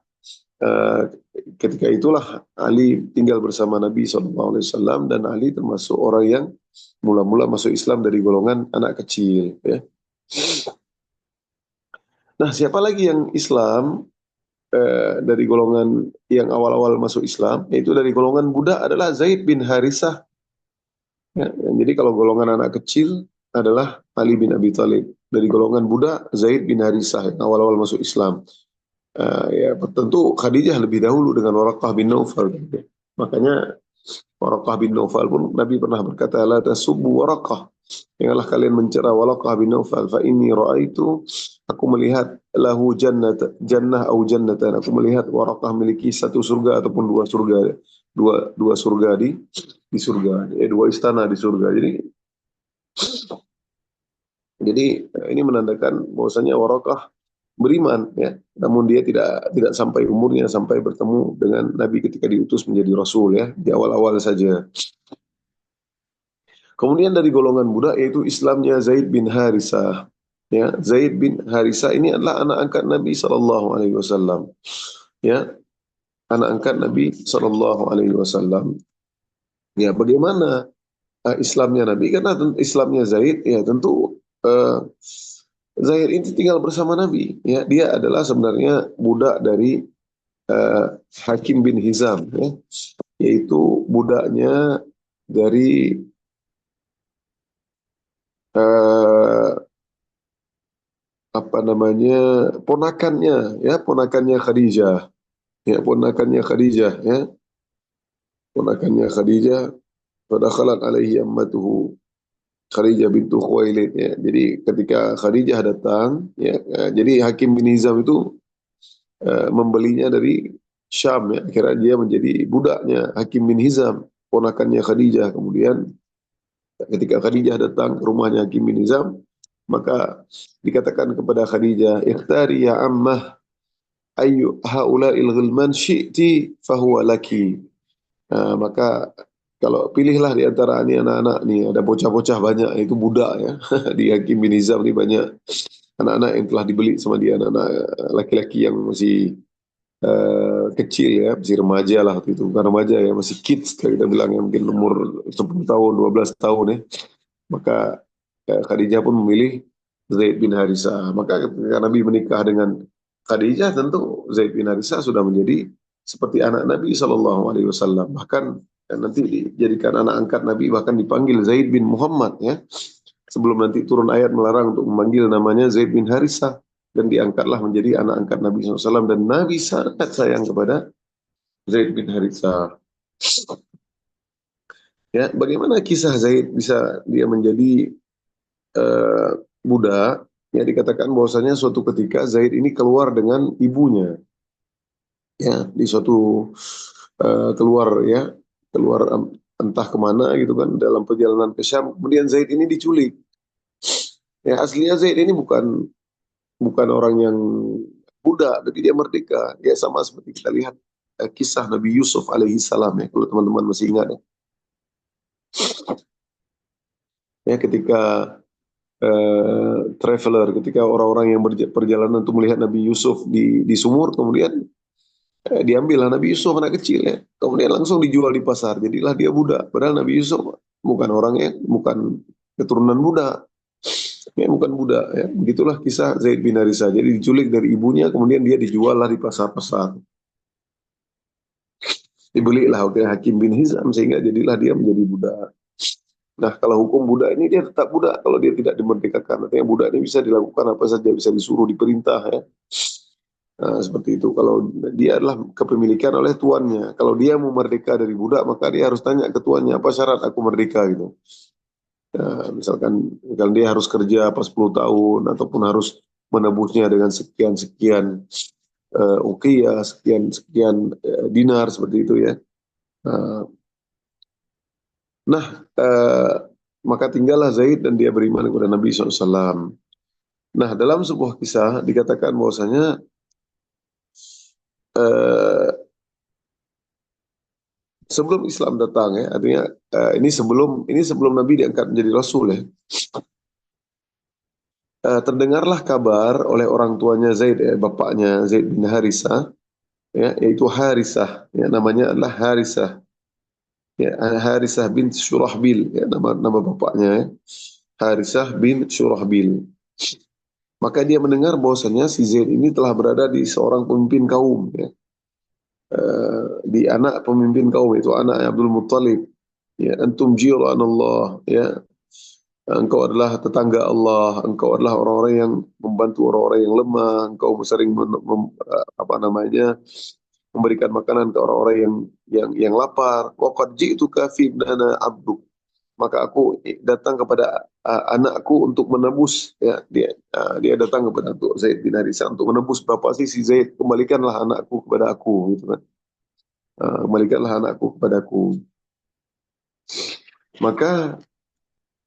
ketika itulah Ali tinggal bersama Nabi SAW, dan Ali termasuk orang yang mula-mula masuk Islam dari golongan anak kecil, ya. Nah, siapa lagi yang Islam dari golongan yang awal-awal masuk Islam, yaitu dari golongan budak, adalah Zaid bin Harisah. Ya, jadi kalau golongan anak kecil adalah Ali bin Abi Thalib. Dari golongan budak, Zaid bin Harisah yang awal-awal masuk Islam. Ya, tentu Khadijah lebih dahulu dengan Waraqah bin Naufal. Makanya Waraqah bin Naufal pun Nabi pernah berkata, la tasubbu Waraqah, janganlah kalian mencela Waraqah bin Naufal, fa inni ra'aitu, aku melihat lahu jannah au jannatan, aku melihat Waraqah memiliki satu surga ataupun dua surga, dua surga di surga, dua istana di surga. Jadi ini menandakan bahwasanya Waraqah beriman, ya, namun dia tidak sampai umurnya sampai bertemu dengan Nabi ketika diutus menjadi Rasul, ya, di awal-awal saja. Kemudian dari golongan budak yaitu Islamnya Zaid bin Harisah. Ya, Zaid bin Harisah ini adalah anak angkat Nabi Shallallahu Alaihi Wasallam. Ya, anak angkat Nabi Shallallahu Alaihi Wasallam. Ya, bagaimana Islamnya Nabi? Karena Islamnya Zaid, ya tentu Zaid ini tinggal bersama Nabi. Ya, dia adalah sebenarnya budak dari Hakim bin Hizam, ya, yaitu budaknya dari apa namanya, ponakannya, ya, ponakannya Khadijah, ya, ponakannya Khadijah, ya, ponakannya Khadijah. Fadakhalat alaihi ammatuhu Khadijah bintu Khuwailid, ya. Jadi ketika Khadijah datang, ya, jadi Hakim bin Hizam itu membelinya dari Syam, ya. Akhirnya dia menjadi budaknya Hakim bin Hizam, ponakannya Khadijah. Kemudian ketika Khadijah datang ke rumahnya Hakim bin Hizam, maka dikatakan kepada Khadijah, ikhtari ya ammah ayu haula'il ghilman syi'ti fahuwa laki. Nah, maka kalau pilihlah di antara ini anak-anak nih, ada bocah-bocah banyak, itu budak, ya. Di Hakim bin Hizam ini banyak anak-anak yang telah dibeli sama dia, anak-anak laki-laki yang masih kecil, ya, masih remaja lah waktu itu. Bukan remaja, ya, masih kids kita bilang, ya, mungkin umur 10 tahun, 12 tahun, ya. Maka Khadijah pun memilih Zaid bin Harisah. Maka ketika Nabi menikah dengan Khadijah, tentu Zaid bin Harisah sudah menjadi seperti anak Nabi Shallallahu Alaihi Wasallam. Bahkan nanti dijadikan anak angkat Nabi, bahkan dipanggil Zaid bin Muhammad, ya. Sebelum nanti turun ayat melarang untuk memanggil namanya Zaid bin Harisah, dan diangkatlah menjadi anak angkat Nabi SAW, dan Nabi sangat sayang kepada Zaid bin Harisah. Ya, bagaimana kisah Zaid bisa dia menjadi budak? Ya, dikatakan bahwasanya suatu ketika Zaid ini keluar dengan ibunya, ya, di suatu keluar, ya, keluar entah kemana gitu kan, dalam perjalanan ke Syam. Kemudian Zaid ini diculik. Ya, aslinya Zaid ini bukan orang yang budak, tapi dia merdeka. Ya, sama seperti kita lihat kisah Nabi Yusuf alaihi salam, ya, kalau teman-teman masih ingat, ya. Ya, ketika traveler, ketika orang-orang yang perjalanan untuk melihat Nabi Yusuf di sumur, kemudian diambillah Nabi Yusuf, anak kecil, ya, kemudian langsung dijual di pasar, jadilah dia budak. Padahal Nabi Yusuf bukan orangnya, bukan keturunan budak, ya, bukan budak, ya. Begitulah kisah Zaid bin Harisah. Jadi diculik dari ibunya, kemudian dia dijual lah di pasar-pasar. Dibelilah oleh Hakim bin Hizam sehingga jadilah dia menjadi budak. Nah, kalau hukum budak ini dia tetap budak kalau dia tidak dimerdekakan. Artinya budak ini bisa dilakukan apa saja, bisa disuruh, diperintah ya. Nah, seperti itu. Kalau dia adalah kepemilikan oleh tuannya. Kalau dia mau merdeka dari budak, maka dia harus tanya ke tuannya, apa syarat aku merdeka gitu. Nah, misalkan dia harus kerja pas 10 tahun, ataupun harus menebusnya dengan sekian-sekian uqiyah, sekian-sekian dinar, seperti itu ya. Nah, nah, maka tinggallah Zaid dan dia beriman kepada Nabi SAW. Nah, dalam sebuah kisah dikatakan bahwasanya eh, sebelum Islam datang ya, artinya ini sebelum Nabi diangkat menjadi Rasul ya. Terdengarlah kabar oleh orang tuanya Zaid ya, bapaknya Zaid bin Harisah ya, yaitu Harisah ya, namanya adalah Harisah ya, Harisah bin Syurahbil ya, nama bapaknya ya. Harisah bin Syurahbil. Maka dia mendengar bahwasanya si Zaid ini telah berada di seorang pemimpin kaum ya. Di anak pemimpin kaum, itu anak Abdul Muttalib ya, antum jiran Allah ya, engkau adalah tetangga Allah, engkau adalah orang-orang yang membantu orang-orang yang lemah, engkau sering apa namanya, memberikan makanan ke orang-orang yang lapar. Waqad ji'tuka fi ibnana abduk, maka aku datang kepada anakku untuk menebus ya, dia datang kepada Zaid bin Harisah untuk menebus bapak si Zaid, kembalikanlah anakku kepada aku gitu kan. Kembalikanlah anakku kepadaku. Maka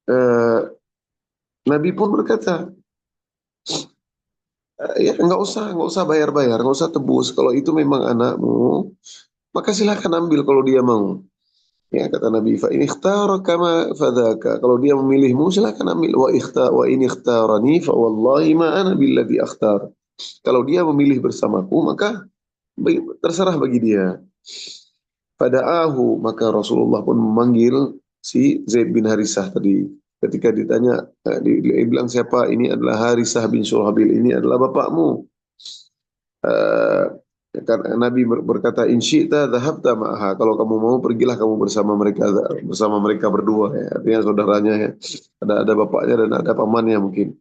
eh, Nabi pun berkata, ya nggak usah bayar-bayar, nggak usah tebus. Kalau itu memang anakmu, maka silakan ambil kalau dia mau. Ya kata Nabi, fa in ikhtara kama fadaka. Kalau dia memilihmu, silakan ambil. Wa in ikhtarani fa wallahi ma ana billadhi akhtar. Kalau dia memilih bersamaku, maka terserah bagi dia. Fada'ahu, maka Rasulullah pun memanggil si Zaid bin Harisah tadi. Ketika ditanya, dia bilang siapa? Ini adalah Harisah bin Syurahbil, ini adalah bapakmu. Eh, Nabi berkata, in syi'ta dhahabta ma'aha. Kalau kamu mau, pergilah kamu bersama mereka berdua ya. Artinya saudaranya ya. Ada bapaknya dan ada pamannya mungkin.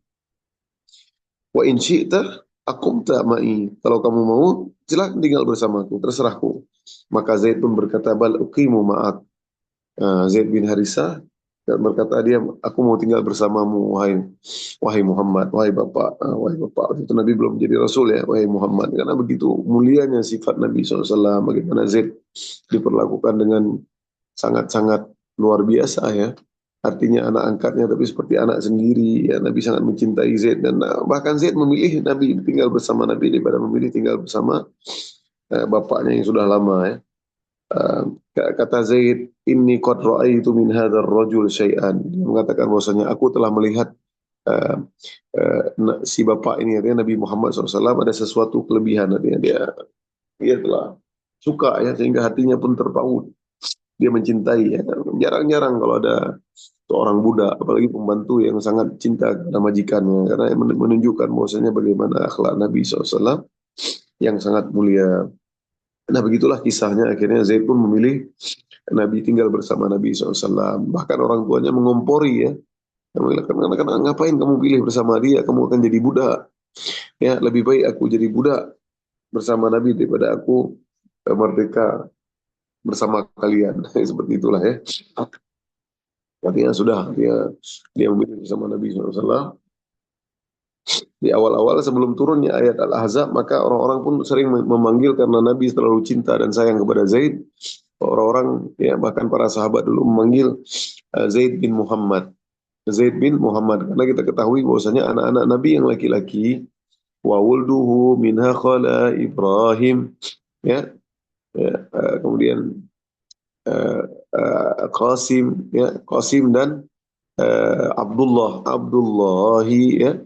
Wa in syi'ta aqumta ma'i. Kalau kamu mau, silakan tinggal bersamaku, terserahku. Maka Zaid pun berkata, bal uqimu ma'ak. Zaid bin Harisah berkata, dia, aku mau tinggal bersamamu, wahai Muhammad, wahai bapak. Waktu itu Nabi belum jadi Rasul ya, wahai Muhammad. Karena begitu mulianya sifat Nabi SAW, bagaimana Zaid diperlakukan dengan sangat-sangat luar biasa ya. Artinya anak angkatnya tapi seperti anak sendiri ya. Nabi sangat mencintai Zaid, dan bahkan Zaid memilih Nabi tinggal bersama Nabi daripada memilih tinggal bersama bapaknya yang sudah lama ya. Kata Zaid, inni qad ra'aitu min hadzal rajul syai'an. Dia mengatakan bahwasanya aku telah melihat uh, si bapak ini, artinya Nabi Muhammad SAW, ada sesuatu kelebihan. Artinya dia telah suka ya, sehingga hatinya pun terpaut. Dia mencintai ya. Jarang-jarang kalau ada seorang budak, apalagi pembantu yang sangat cinta kepada majikannya, karena menunjukkan bahwasanya bagaimana akhlak Nabi SAW yang sangat mulia. Nah, begitulah kisahnya. Akhirnya Zaid pun memilih Nabi tinggal bersama Nabi SAW. Bahkan orang tuanya mengompori ya. Karena ngapain kamu pilih bersama dia? Kamu akan jadi budak. Ya, lebih baik aku jadi budak bersama Nabi daripada aku merdeka bersama kalian. Seperti itulah ya. Artinya sudah dia memilih bersama Nabi SAW. Di awal-awal sebelum turunnya ayat Al-Ahzab, maka orang-orang pun sering memanggil, karena Nabi terlalu cinta dan sayang kepada Zaid. Orang-orang ya, bahkan para sahabat dulu memanggil Zaid bin Muhammad. Zaid bin Muhammad, karena kita ketahui bahwasanya anak-anak Nabi yang laki-laki, wa wulduhu minha khala Ibrahim ya, kemudian Qasim dan Abdullahi ya.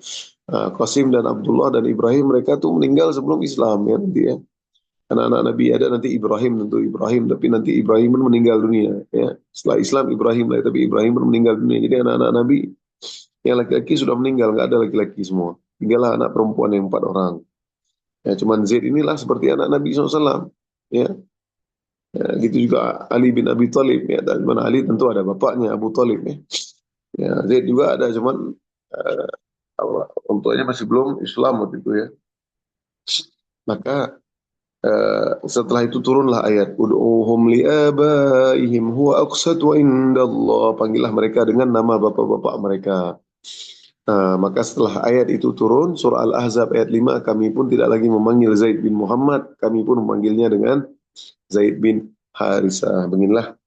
Qasim dan Abdullah dan Ibrahim, mereka tuh meninggal sebelum Islam ya nanti ya. Anak-anak Nabi ada nanti Ibrahim, tapi nanti Ibrahim pun meninggal dunia ya. Setelah Islam Ibrahim lah, tapi Ibrahim pun meninggal dunia. Jadi anak-anak Nabi yang laki-laki sudah meninggal, nggak ada laki-laki semua. Tinggallah anak perempuan yang 4 orang. Ya, cuman Zaid inilah seperti anak Nabi SAW ya. Gitu juga Ali bin Abi Thalib ya. Dan mana Ali tentu ada bapaknya Abu Thalib ya. Ya, Zaid juga ada cuman eh, orang tuanya masih belum Islam waktu itu ya. Maka setelah itu turunlah ayat ud'uhum liabaihim huwa aqsatu indallah, panggillah mereka dengan nama bapak-bapak mereka. Maka setelah ayat itu turun surah Al-Ahzab ayat 5, kami pun tidak lagi memanggil Zaid bin Muhammad, kami pun memanggilnya dengan Zaid bin Harisah. Beginilah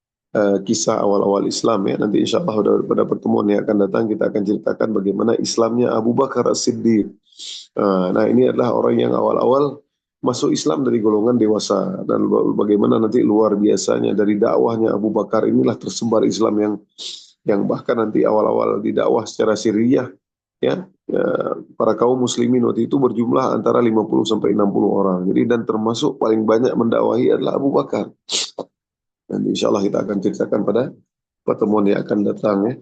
kisah awal-awal Islam ya. Nanti insya Allah pada pertemuan yang akan datang kita akan ceritakan bagaimana Islamnya Abu Bakar As-Siddiq. Nah, ini adalah orang yang awal-awal masuk Islam dari golongan dewasa, dan bagaimana nanti luar biasanya dari dakwahnya Abu Bakar inilah tersebar Islam yang bahkan nanti awal-awal didakwah secara sirriyah ya, para kaum muslimin waktu itu berjumlah antara 50 sampai 60 orang. Jadi dan termasuk paling banyak mendakwahi adalah Abu Bakar. Dan insya Allah kita akan ceritakan pada pertemuan yang akan datang ya.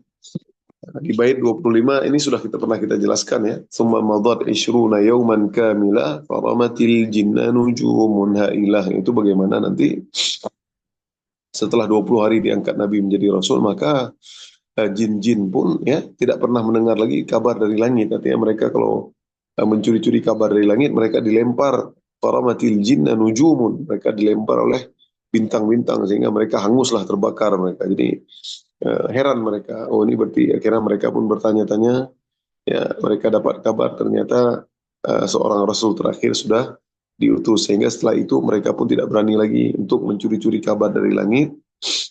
Di bait 25 ini sudah pernah kita jelaskan ya. Summa madat ishruna yauman kamila faramatil jinna nujumun hailah. Itu bagaimana nanti setelah 20 hari diangkat Nabi menjadi Rasul, maka jin-jin pun ya tidak pernah mendengar lagi kabar dari langit. Artinya mereka kalau mencuri-curi kabar dari langit, mereka dilempar faramatil jinna nujumun. Mereka dilempar oleh bintang-bintang sehingga mereka hanguslah, terbakar mereka. Jadi heran mereka, oh ini berarti akhirnya mereka pun bertanya-tanya, ya mereka dapat kabar ternyata seorang rasul terakhir sudah diutus, sehingga setelah itu mereka pun tidak berani lagi untuk mencuri-curi kabar dari langit.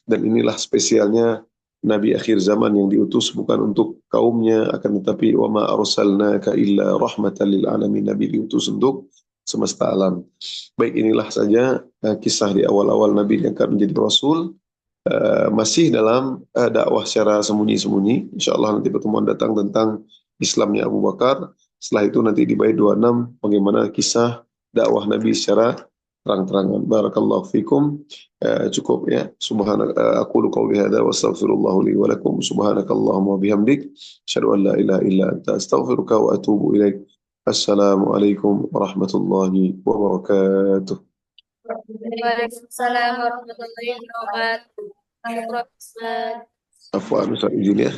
Dan inilah spesialnya Nabi akhir zaman yang diutus bukan untuk kaumnya, akan tetapi wa ma arsalnaka illa rahmatan lil alamin, Nabi diutus untuk semesta alam. Baik, inilah saja kisah di awal-awal Nabi diangkat menjadi rasul. Masih dalam dakwah secara sembunyi-sembunyi. Insya Allah nanti pertemuan datang tentang Islamnya Abu Bakar. Setelah itu nanti di bait 26 bagaimana kisah dakwah Nabi secara terang-terangan. Barakallahu fikum. Cukup ya. Aqulu qawli hadza wa astaghfirullahu li wa lakum. Subhanakallahumma wa bihamdik. Asyhadu an la ilaha illa anta astaghfiruka wa atubu ilaik. Assalamualaikum warahmatullahi wabarakatuh. Waalaikumsalam warahmatullahi wabarakatuh. Afwan, Ustaz izin ya.